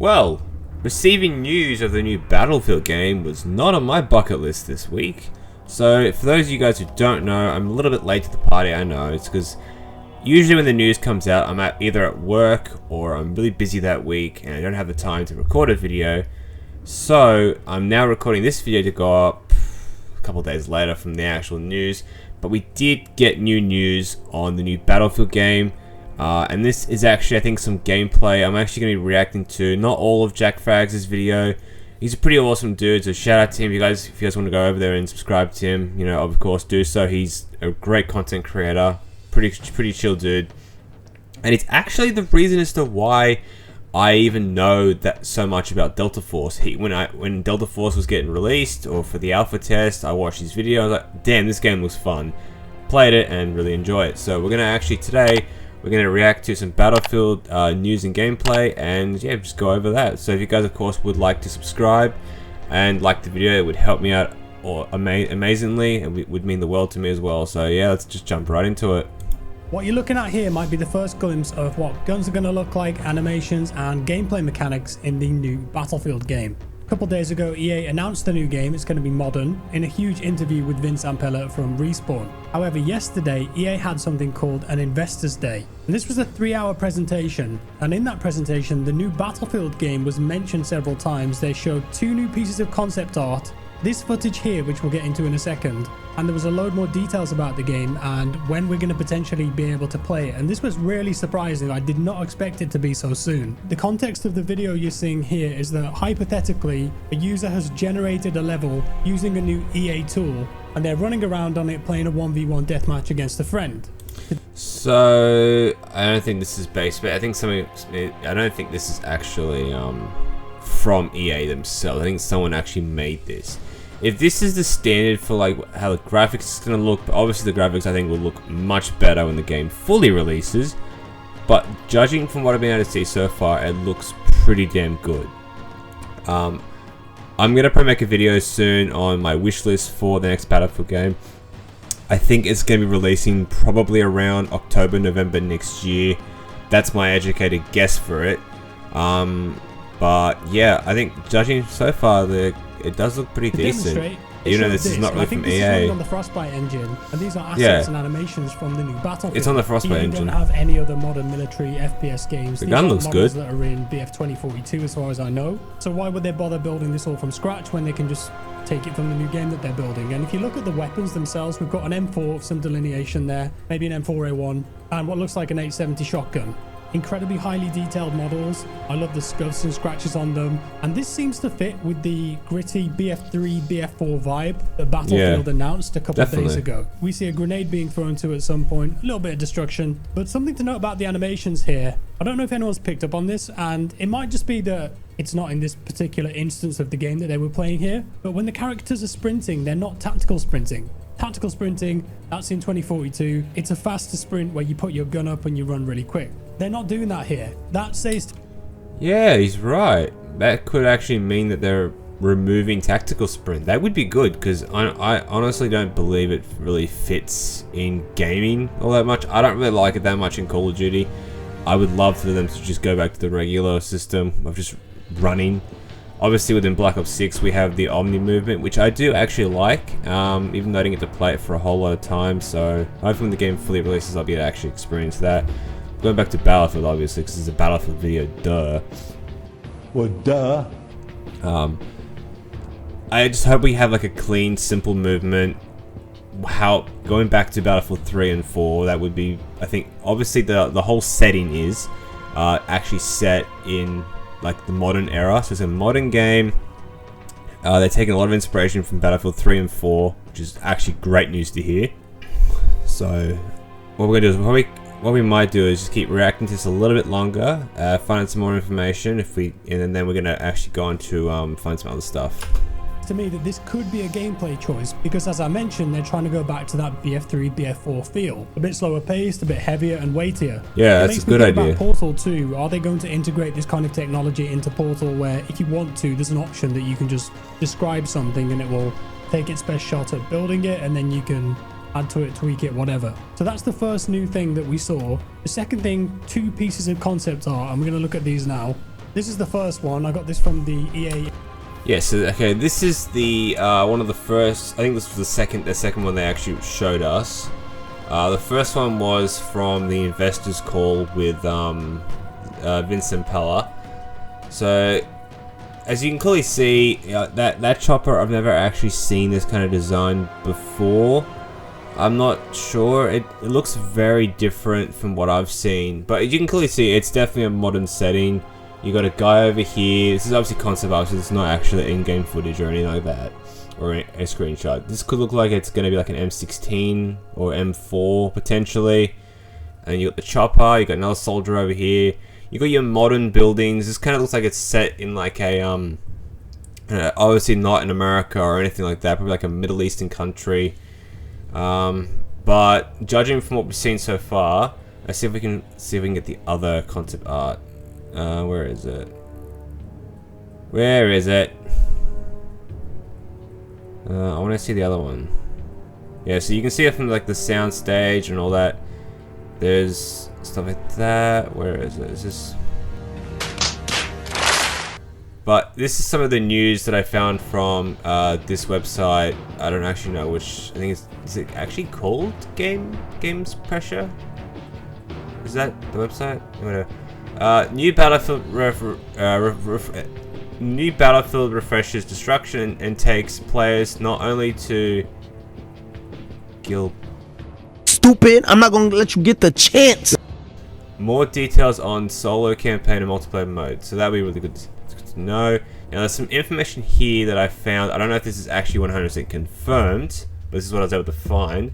Well, receiving news of the new Battlefield game was not on my bucket list this week. So, for those of you guys who don't know, I'm a little bit late to the party, I know. It's because usually when the news comes out, I'm either at work or I'm really busy that week and I don't have the time to record a video. So, I'm now recording this video to go up a couple days later from the actual news. But we did get new news on the new Battlefield game. And this is actually, I think, some gameplay I'm actually going to be reacting to. Not all of Jack Frags' video. He's a pretty awesome dude, so shout out to him. If you guys want to go over there and subscribe to him, you know, of course, do so. He's a great content creator. Pretty chill dude. And it's actually the reason as to why I even know that so much about Delta Force. When Delta Force was getting released, or for the alpha test, I watched his video. I was like, damn, this game looks fun. Played it and really enjoy it. So we're going to actually today... we're going to react to some Battlefield news and gameplay, and yeah, just go over that. So if you guys, of course, would like to subscribe and like the video, it would help me out amazingly, and would mean the world to me as well. So yeah, let's just jump right into it. What you're looking at here might be the first glimpse of what guns are going to look like, animations, and gameplay mechanics in the new Battlefield game. A couple days ago, EA announced the new game. It's going to be modern, in a huge interview with Vince Ampella from Respawn. However, yesterday, EA had something called an Investors Day. And this was a 3-hour presentation, and in that presentation, the new Battlefield game was mentioned several times. They showed 2 new pieces of concept art, this footage here, which we'll get into in a second, and there was a load more details about the game and when we're going to potentially be able to play it. And this was really surprising. I did not expect it to be so soon. The context of the video you're seeing here is that hypothetically a user has generated a level using a new EA tool, and they're running around on it playing a 1v1 deathmatch against a friend. So I don't think this is based, but I don't think this is actually from EA themselves. I think someone actually made this. If this is the standard for like how the graphics is going to look, but obviously the graphics I think will look much better when the game fully releases. But judging from what I've been able to see so far, it looks pretty damn good. I'm gonna probably make a video soon on my wish list for the next Battlefield game. I think it's gonna be releasing probably around October, November next year. That's my educated guess for it. But yeah, I think judging so far, it does look pretty decent. Even though this is not really from EA. This is running on the Frostbite engine, and these are assets and animations from the new Battlefield. It's on the Frostbite engine. Don't have any other modern military FPS games. The gun looks good. That are in BF 2042, as far as I know. So why would they bother building this all from scratch when they can just take it from the new game that they're building? And if you look at the weapons themselves, we've got an M4 with some delineation there, maybe an M4A1, and what looks like an 870 shotgun. Incredibly highly detailed models. I love the scuffs and scratches on them, and this seems to fit with the gritty BF3, BF4 vibe that Battlefield announced a couple of days ago. We see a grenade being thrown to at some point, a little bit of destruction, but something to note about the animations here. I don't know if anyone's picked up on this, and it might just be that it's not in this particular instance of the game that they were playing here, but when the characters are sprinting, they're not tactical sprinting. Tactical sprinting, that's in 2042. It's a faster sprint where you put your gun up and you run really quick. They're not doing that here. That says... yeah, he's right. That could actually mean that they're removing tactical sprint. That would be good, because I honestly don't believe it really fits in gaming all that much. I don't really like it that much in Call of Duty. I would love for them to just go back to the regular system of just running. Obviously within Black Ops 6 we have the Omni movement, which I do actually like, even though I didn't get to play it for a whole lot of time. So hopefully when the game fully releases I'll be able to actually experience that. Going back to Battlefield, obviously, because it's a Battlefield video, duh. Well, duh. I just hope we have like a clean, simple movement. Going back to Battlefield 3 and 4, that would be, I think, obviously the whole setting is actually set in like the modern era. So it's a modern game. They're taking a lot of inspiration from Battlefield 3 and 4, which is actually great news to hear. So what we're gonna do is what we might do is just keep reacting to this a little bit longer, find out some more information and then we're gonna actually go on to find some other stuff. To me, that this could be a gameplay choice, because as I mentioned, they're trying to go back to that BF3, BF4 feel. A bit slower paced, a bit heavier and weightier. Yeah, that's a good idea. About Portal 2, are they going to integrate this kind of technology into Portal, where if you want to, there's an option that you can just describe something and it will take its best shot at building it, and then you can add to it, tweak it, whatever. So that's the first new thing that we saw. The second thing, 2 pieces of concept art, and we're going to look at these now. This is the first one. I got this from the EA. Yeah, so okay, this is the one of the first. I think this was the second one they actually showed us. The first one was from the investors call with Vincent Pella. So as you can clearly see, that chopper, I've never actually seen this kind of design before. I'm not sure. It looks very different from what I've seen, but you can clearly see it's definitely a modern setting. You got a guy over here. This is obviously concept art, so it's not actually in-game footage or anything like that, or a screenshot. This could look like it's going to be like an M16 or M4 potentially. And you got the chopper. You got another soldier over here. You got your modern buildings. This kind of looks like it's set in like a obviously not in America or anything like that. Probably like a Middle Eastern country. But judging from what we've seen so far, let's see if we can get the other concept art. Where is it? Where is it? I want to see the other one. Yeah, so you can see it from like the sound stage and all that. There's stuff like that. Where is it? Is this? But this is some of the news that I found from this website. I don't actually know which. I think is it actually called Games Pressure? Is that the website? Whatever. New Battlefield refreshes destruction and takes players not only to Stupid! I'm not gonna let you get the chance. More details on solo campaign and multiplayer mode. So that'd be really good to know. Now there's some information here that I found. I don't know if this is actually 100% confirmed, but this is what I was able to find.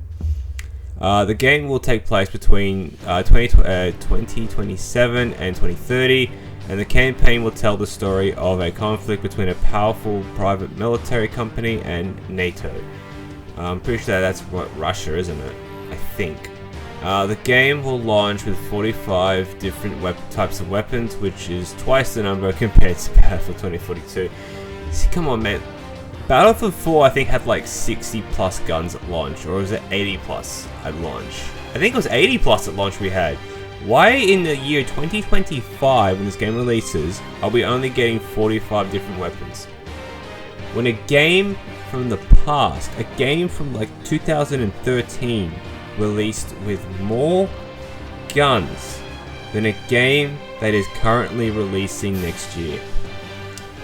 The game will take place between 2027 and 2030, and the campaign will tell the story of a conflict between a powerful private military company and NATO. I'm pretty sure that's what Russia, isn't it? I think. The game will launch with 45 different types of weapons, which is twice the number compared to Battlefield 2042. See, come on, man. Battlefield 4, I think, had like 60 plus guns at launch, or was it 80 plus at launch? I think it was 80 plus at launch we had. Why in the year 2025, when this game releases, are we only getting 45 different weapons? When a game from the past, a game from like 2013, released with more guns than a game that is currently releasing next year.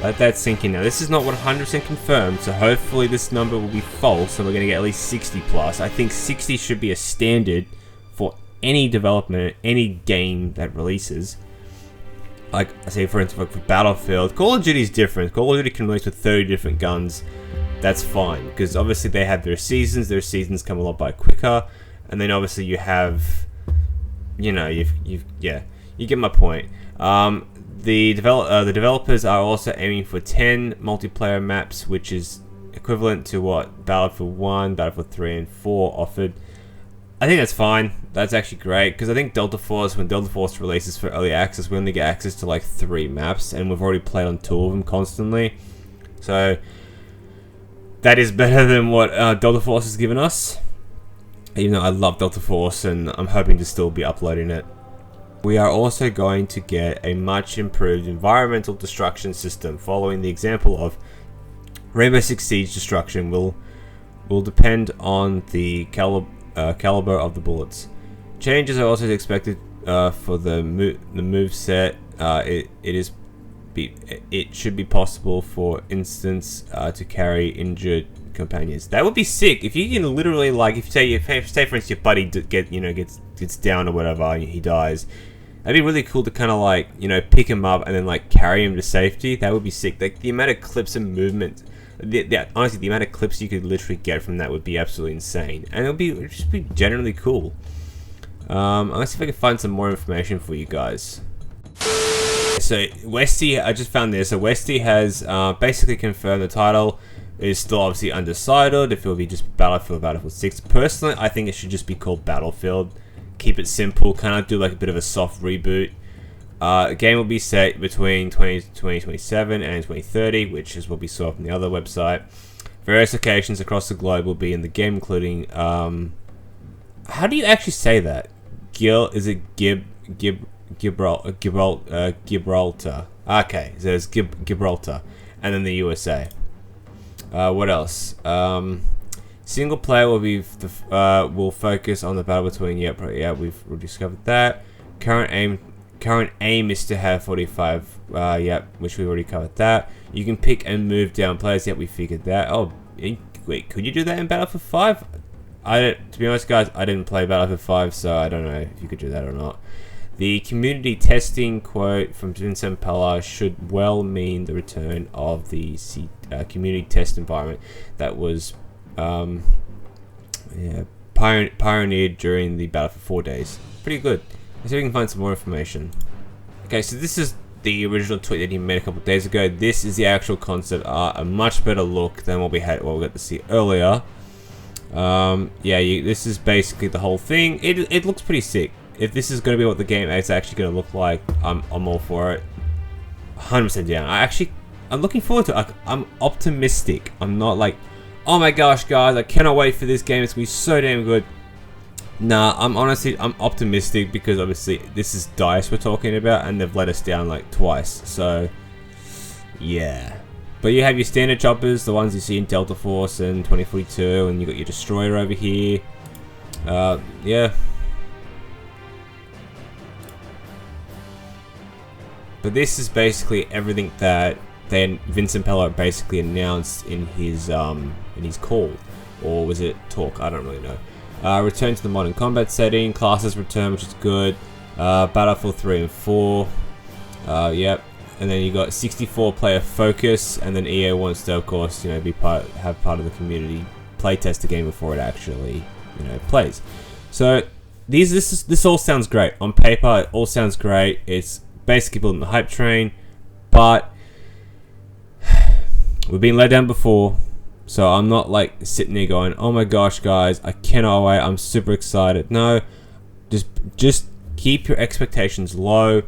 Let that sink in. Now, this is not 100% confirmed, so hopefully this number will be false and we're going to get at least 60 plus. I think 60 should be a standard for any development, any game that releases. Like, I say, for instance, for Battlefield, Call of Duty is different. Call of Duty can release with 30 different guns. That's fine, because obviously they have their seasons come a lot by quicker, and then obviously you have, you know, you get my point. The developers are also aiming for 10 multiplayer maps, which is equivalent to what Battlefield 1, Battlefield 3, and 4 offered. I think that's fine. That's actually great, because I think Delta Force, when Delta Force releases for early access, we only get access to like 3 maps, and we've already played on 2 of them constantly. So that is better than what Delta Force has given us. Even though I love Delta Force, and I'm hoping to still be uploading it. We are also going to get a much improved environmental destruction system, following the example of Rainbow Six Siege. Destruction will depend on the caliber of the bullets. Changes are also expected for the move set. It should be possible, for instance, to carry injured companions. That would be sick if you can literally, like, if say for instance your buddy gets down or whatever, and he dies. That'd be really cool to kind of like, you know, pick him up and then like carry him to safety. That would be sick. Like the amount of clips and movement, honestly, the amount of clips you could literally get from that would be absolutely insane, and it'd just be generally cool. Let's see if I can find some more information for you guys. So Westy, I just found this. So Westy has basically confirmed the title is still obviously undecided if it will be just Battlefield, Battlefield 6. Personally, I think it should just be called Battlefield. Keep it simple, kind of do like a bit of a soft reboot. The game will be set between 2027 and 2030, which is what we saw from the other website. Various locations across the globe will be in the game, including how do you actually say that? Gibraltar. Okay, so there's Gibraltar, and then the USA. What else? Single player will be will focus on the battle between. Yep, we've discovered that. Current aim is to have 45. Yep, which we already covered that. You can pick and move down players. Yep, we figured that. Oh, wait, could you do that in Battlefield 5? To be honest, guys, I didn't play Battlefield 5, so I don't know if you could do that or not. The community testing quote from Vincent Pella should well mean the return of the community test environment that was pioneered during the Battlefield 4 days. Pretty good. Let's see if we can find some more information. Okay, so this is the original tweet that he made a couple of days ago. This is the actual concept art, a much better look than what we got to see earlier. This is basically the whole thing. It looks pretty sick. If this is going to be what the game is actually going to look like, I'm all for it. 100% down. I'm looking forward to it. I'm optimistic. I'm not like, oh my gosh, guys, I cannot wait for this game. It's going to be so damn good. Nah, I'm optimistic because obviously this is DICE we're talking about, and they've let us down like twice. So, yeah. But you have your standard choppers, the ones you see in Delta Force and 2042, and you got your destroyer over here. Yeah. But this is basically everything that Vincent Pella basically announced in his call, or was it talk? I don't really know. Return to the modern combat setting, classes return, which is good. Battlefield 3 and 4. Yep. And then you got 64 player focus, and then EA wants to, of course, have part of the community playtest the game before it actually, plays. So this all sounds great on paper. It all sounds great. It's basically building the hype train, but we've been let down before. So I'm not like sitting there going, oh my gosh, guys, I cannot wait. I'm super excited. No, just keep your expectations low.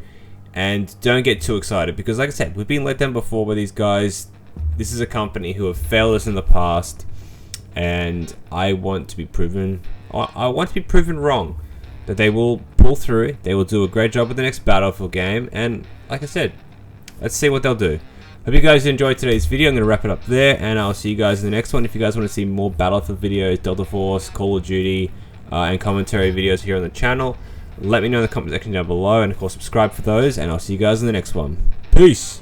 And don't get too excited, because like I said, we've been let down before by these guys. This is a company who have failed us in the past, and I want to be proven wrong. That they will pull through, they will do a great job with the next Battlefield game, and like I said, let's see what they'll do. Hope you guys enjoyed today's video. I'm going to wrap it up there, and I'll see you guys in the next one. If you guys want to see more Battlefield videos, Delta Force, Call of Duty, and commentary videos here on the channel, let me know in the comment section down below, and of course subscribe for those, and I'll see you guys in the next one. Peace!